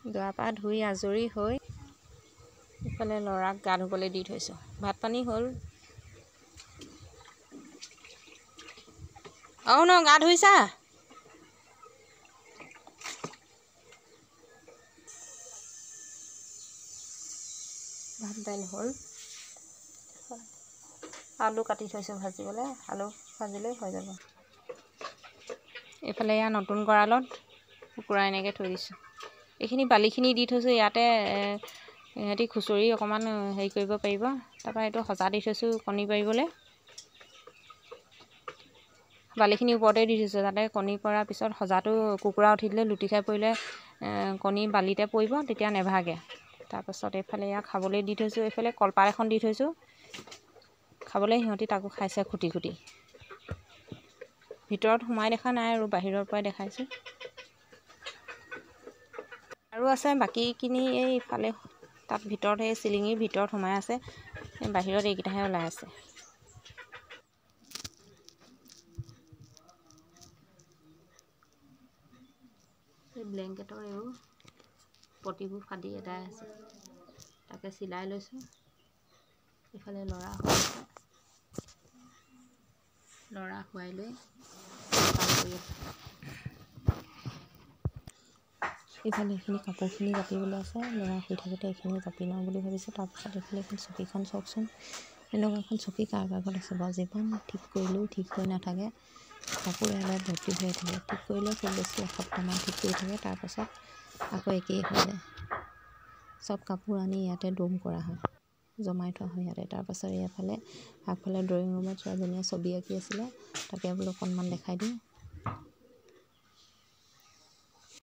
গা পা ধুই আজৰি হৈ ইফালে ল'ৰাক গা ধুবলৈ দি থৈছোঁ। ভাত পানী হ'ল। ন গা ধুইছা? ভাত দাইল হ'ল। আলু কাটি থৈছোঁ ভাজিবলৈ, আলু ভাজিলেই হৈ যাব। এইফালে এয়া নতুন গঁৰালত কুকুৰা এনেকৈ থৈ দিছোঁ। এইখিনি বালিখিনি দি থৈছোঁ, ইয়াতে সিহঁতি খুচৰি অকণমান হেৰি কৰিব পাৰিব। তাৰপৰা এইটো সজা দি থৈছোঁ কণী পাৰিবলৈ। বালিখিনি ওপৰতে দি থৈছোঁ যাতে কণী পৰাৰ পিছত সজাটো কুকুৰা উঠি দিলে লুটি খাই পৰিলে কণী বালিতে পৰিব, তেতিয়া নেভাগে। তাৰপাছত এইফালে এয়া খাবলৈ দি থৈছোঁ। এইফালে কলপাত এখন দি থৈছোঁ খাবলৈ, সিহঁতি তাকো খাইছে খুটি খুটি। ভিতৰত সোমাই দেখা নাই আৰু বাহিৰৰ পৰাই দেখাইছোঁ। আৰু আছে বাকীখিনি এইফালে তাত ভিতৰত সেই চিলিঙিৰ ভিতৰত সোমাই আছে, বাহিৰত এইকেইটাহে ওলাই আছে। এই ব্লেংকেটৰ এইবোৰ পটিবোৰ ফাটি এটাই আছে, তাকে চিলাই লৈছোঁ। এইফালে ল'ৰা শুৱাই লৈ কাম কৰি আছে। এইফালে এইখিনি কাপোৰখিনি জাপিবলৈ আছে, ল'ৰা শুই থাকোঁতে এইখিনি জাপি লওঁ বুলি ভাবিছোঁ। তাৰপিছত এইফালে এখন চকীখন চাওকচোন, এনেকুৱা এখন চকী কাৰ ঘৰত আছে বাৰু? যিমান ঠিক কৰিলেও ঠিক হৈ নাথাকে, কাপোৰ এবাৰ ভৰ্তি হৈ থাকে। ঠিক কৰিলে খুব বেছি এসপ্তাহমান ঠিক কৰি থাকে, তাৰপাছত আকৌ একেই হৈ যায়। চব কাপোৰ আনি ইয়াতে দম কৰা হয়, জমাই থোৱা হয় ইয়াতে। তাৰপাছত এইফালে আগফালে ড্ৰয়িং ৰুমত ছোৱালীজনীয়ে ছবি আঁকি আছিলে, তাকে বোলো অকণমান দেখাই দিওঁ।